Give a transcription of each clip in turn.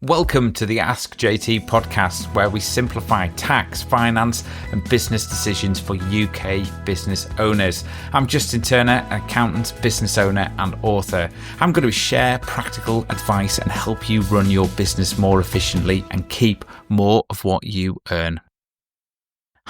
Welcome to the Ask JT podcast, where we simplify tax, finance, and business decisions for UK business owners. I'm Justin Turner, an accountant, business owner, and author. I'm going to share practical advice and help you run your business more efficiently and keep more of what you earn.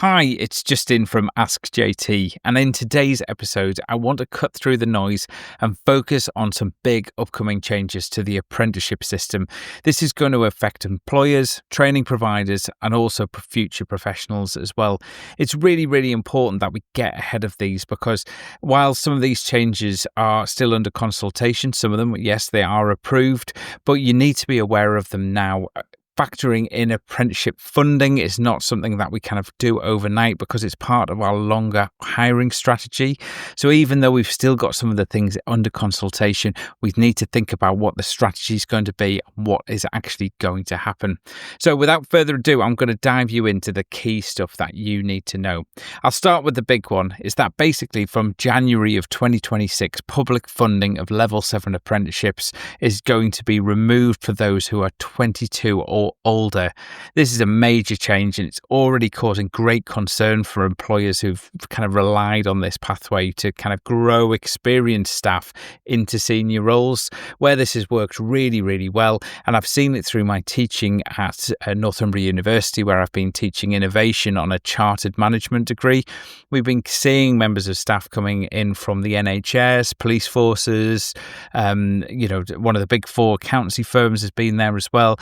Hi, it's Justin from Ask JT, and in today's episode, I want to cut through the noise and focus on some big upcoming changes to the apprenticeship system. This is going to affect employers, training providers, and also future professionals as well. It's really, really important that we get ahead of these, because while some of these changes are still under consultation, some of them, yes, they are approved, but you need to be aware of them now. Factoring in apprenticeship funding is not something that we kind of do overnight, because it's part of our longer hiring strategy. So even though we've still got some of the things under consultation, we need to think about what the strategy is going to be and what is actually going to happen. So without further ado, I'm going to dive you into the key stuff that you need to know. I'll start with the big one, is that basically from January of 2026, public funding of level 7 apprenticeships is going to be removed for those who are 22 or older. This is a major change, and it's already causing great concern for employers who've kind of relied on this pathway to kind of grow experienced staff into senior roles, where this has worked really, really well. And I've seen it through my teaching at Northumbria University, where I've been teaching innovation on a chartered management degree. We've been seeing members of staff coming in from the NHS, police forces, one of the big four accountancy firms has been there as well,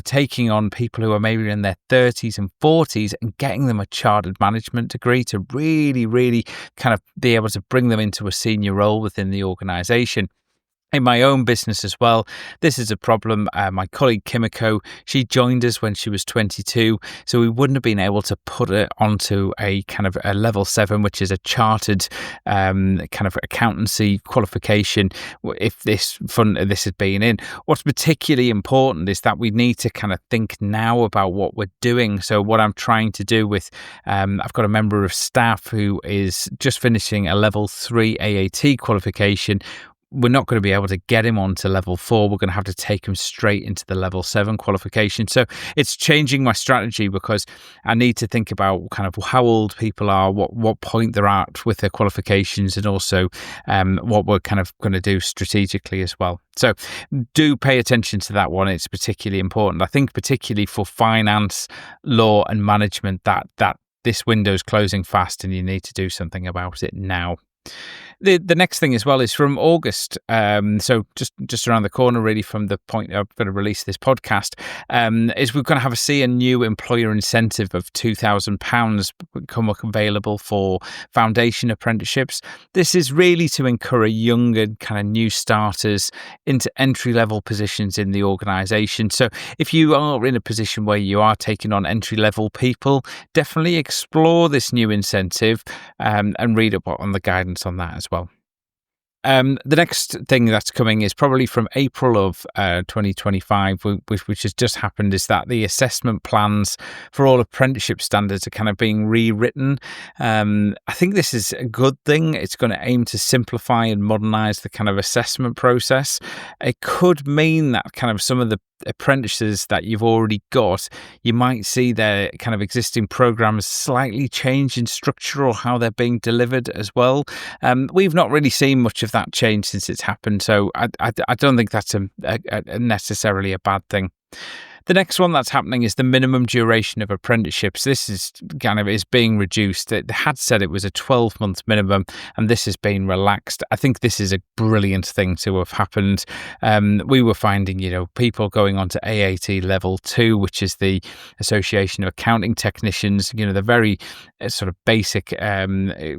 taking on people who are maybe in their 30s and 40s and getting them a chartered management degree to really, really kind of be able to bring them into a senior role within the organisation. In my own business as well, this is a problem. My colleague Kimiko, she joined us when she was 22, so we wouldn't have been able to put her onto a kind of a level 7, which is a chartered kind of accountancy qualification, if this had been in. What's particularly important is that we need to kind of think now about what we're doing. So what I'm trying to do with, I've got a member of staff who is just finishing a level 3 AAT qualification. We're not going to be able to get him onto level 4. We're going to have to take him straight into the level 7 qualification. So it's changing my strategy, because I need to think about kind of how old people are, what point they're at with their qualifications, and also what we're kind of going to do strategically as well. So do pay attention to that one. It's particularly important. I think particularly for finance, law and management, that this window's closing fast and you need to do something about it now. The next thing as well is from August, so just around the corner really from the point I'm going to release this podcast, is we're going to see a new employer incentive of £2,000 become available for foundation apprenticeships. This is really to encourage younger kind of new starters into entry-level positions in the organisation. So if you are in a position where you are taking on entry-level people, definitely explore this new incentive and read up on the guidance on that as well. The next thing that's coming is probably from April of 2025, which has just happened, is that the assessment plans for all apprenticeship standards are kind of being rewritten. I think this is a good thing. It's going to aim to simplify and modernise the kind of assessment process. It could mean that kind of some of the apprentices that you've already got, you might see their kind of existing programs slightly change in structure or how they're being delivered as well. We've not really seen much of that change since it's happened, so I don't think that's necessarily a bad thing. The next one that's happening is the minimum duration of apprenticeships. This is being reduced. It had said it was a 12-month minimum, and this has been relaxed. I think this is a brilliant thing to have happened. We were finding, people going on to AAT level 2, which is the Association of Accounting Technicians, the very sort of basic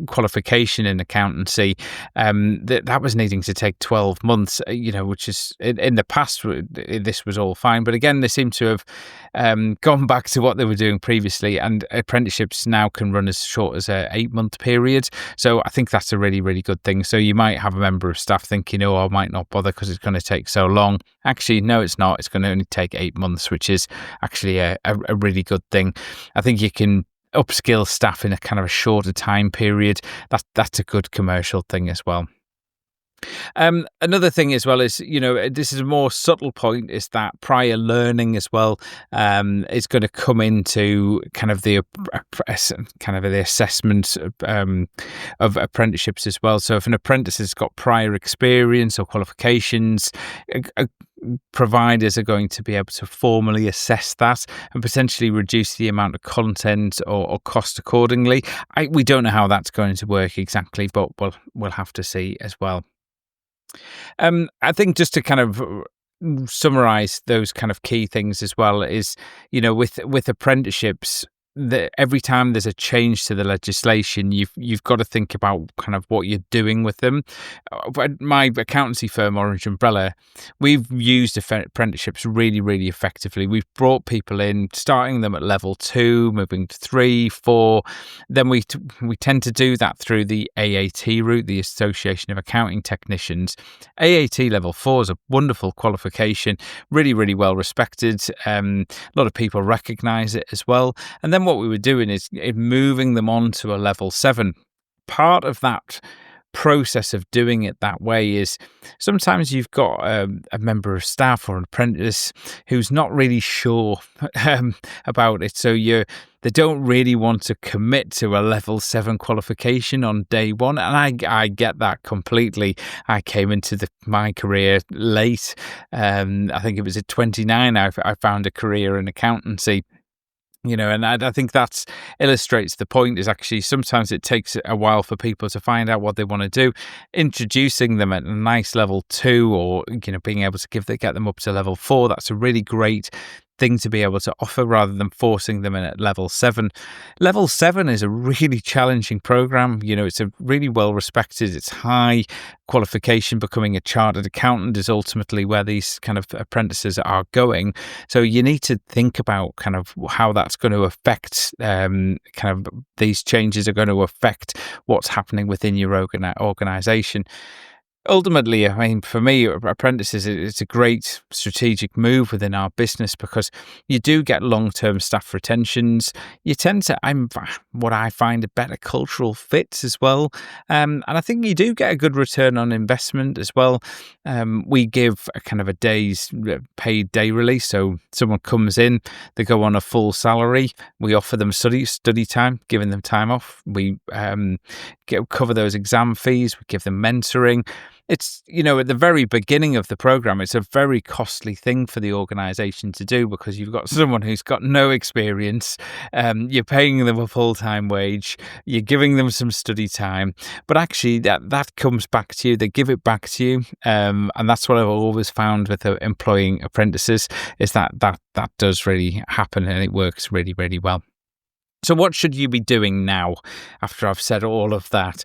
qualification in accountancy. That was needing to take 12 months, which is in the past, this was all fine. But again, they seem to have gone back to what they were doing previously, and apprenticeships now can run as short as a 8-month period. So I think that's a really, really good thing. So you might have a member of staff thinking, I might not bother because it's going to take so long. Actually, no, it's not. It's going to only take 8 months, which is actually a really good thing. I think you can upskill staff in a kind of a shorter time period. That's a good commercial thing as well. Another thing as well is, this is a more subtle point, is that prior learning as well is going to come into kind of the assessment of apprenticeships as well. So if an apprentice has got prior experience or qualifications, providers are going to be able to formally assess that and potentially reduce the amount of content or cost accordingly. We don't know how that's going to work exactly, but we'll have to see as well. I think just to kind of summarize those kind of key things as well is, with apprenticeships, every time there's a change to the legislation, you've got to think about kind of what you're doing with them. My accountancy firm, Orange Umbrella, we've used apprenticeships really, really effectively. We've brought people in, starting them at level 2, moving to 3, 4. Then we tend to do that through the AAT route, the Association of Accounting Technicians. AAT level 4 is a wonderful qualification, really, really well respected. A lot of people recognise it as well. And then what we were doing is moving them on to a level 7. Part of that process of doing it that way is sometimes you've got a member of staff or an apprentice who's not really sure about it. So they don't really want to commit to a level 7 qualification on day one. And I get that completely. I came into my career late. I think it was at 29 I found a career in accountancy. And I think that illustrates the point, is actually sometimes it takes a while for people to find out what they want to do. Introducing them at a nice level 2, or, being able to get them up to level 4, that's a really great thing to be able to offer, rather than forcing them in at level 7. Level 7 is a really challenging program. It's a really well respected, it's high qualification. Becoming a chartered accountant is ultimately where these kind of apprentices are going. So you need to think about kind of how that's going to affect, these changes are going to affect what's happening within your organisation. Ultimately, I mean, for me, apprentices, it's a great strategic move within our business, because you do get long-term staff retentions. You tend to, what I find, a better cultural fit as well. And I think you do get a good return on investment as well. We give a kind of a day's paid day release. So someone comes in, they go on a full salary. We offer them study time, giving them time off. We cover those exam fees. We give them mentoring. It's, at the very beginning of the program, it's a very costly thing for the organisation to do, because you've got someone who's got no experience. You're paying them a full-time wage. You're giving them some study time. But actually, that comes back to you. They give it back to you. And that's what I've always found with employing apprentices, is that does really happen, and it works really, really well. So what should you be doing now, after I've said all of that?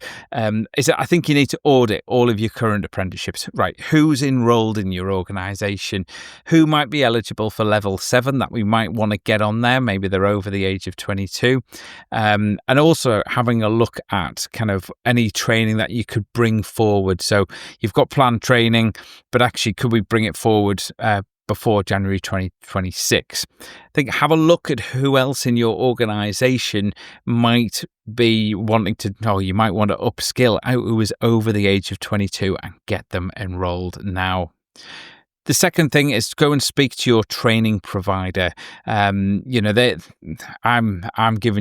Is that I think you need to audit all of your current apprenticeships. Right, who's enrolled in your organisation? Who might be eligible for level 7 that we might want to get on there? Maybe they're over the age of 22. And also having a look at kind of any training that you could bring forward. So you've got planned training, but actually could we bring it forward before January 2026. Have a look at who else in your organisation might be wanting to, you might want to upskill out who is over the age of 22, and get them enrolled now. The second thing is go and speak to your training provider. I'm giving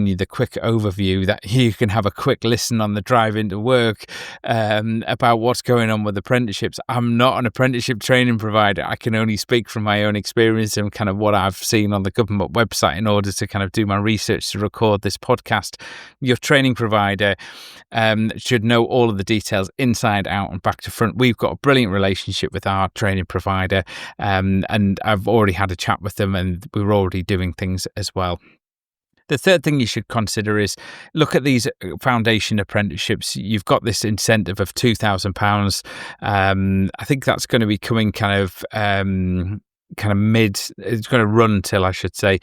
you the quick overview that you can have a quick listen on the drive into work about what's going on with apprenticeships. I'm not an apprenticeship training provider. I can only speak from my own experience and kind of what I've seen on the government website in order to kind of do my research to record this podcast. Your training provider should know all of the details inside out and back to front. We've got a brilliant relationship with our training provider. And I've already had a chat with them, and we're already doing things as well. The third thing you should consider is look at these foundation apprenticeships. You've got this incentive of £2,000. I think that's going to be coming kind of mid. It's going to run till, I should say,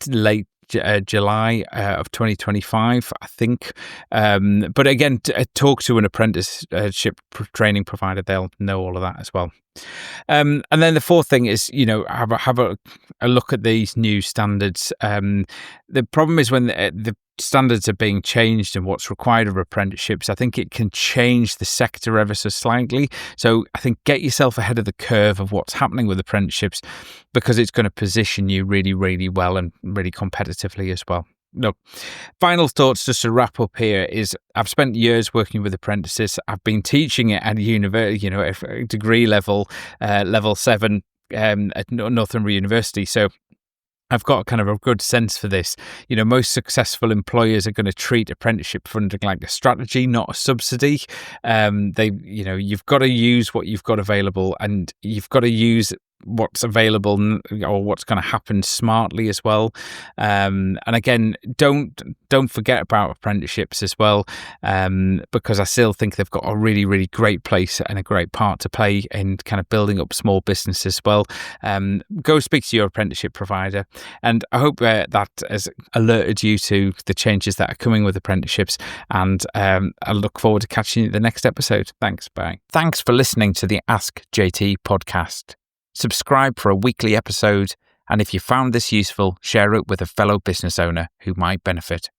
late July of 2025, I think. But again, talk to an apprenticeship training provider. They'll know all of that as well. And then the fourth thing is, have a look at these new standards. The problem is when the standards are being changed and what's required of apprenticeships, I think it can change the sector ever so slightly. So I think get yourself ahead of the curve of what's happening with apprenticeships, because it's going to position you really, really well and really competitively as well. No. Final thoughts just to wrap up here is I've spent years working with apprentices. I've been teaching it at university, a degree level, level 7 at Northumbria University. So I've got kind of a good sense for this. Most successful employers are going to treat apprenticeship funding like a strategy, not a subsidy. You've got to use what you've got available, and you've got to use what's available or what's going to happen smartly as well. And again, don't forget about apprenticeships as well, because I still think they've got a really, really great place and a great part to play in kind of building up small business as well. Go speak to your apprenticeship provider, and I hope that has alerted you to the changes that are coming with apprenticeships, and I look forward to catching you in the next episode. Thanks, bye. Thanks for listening to the Ask JT podcast. Subscribe for a weekly episode, and if you found this useful, share it with a fellow business owner who might benefit.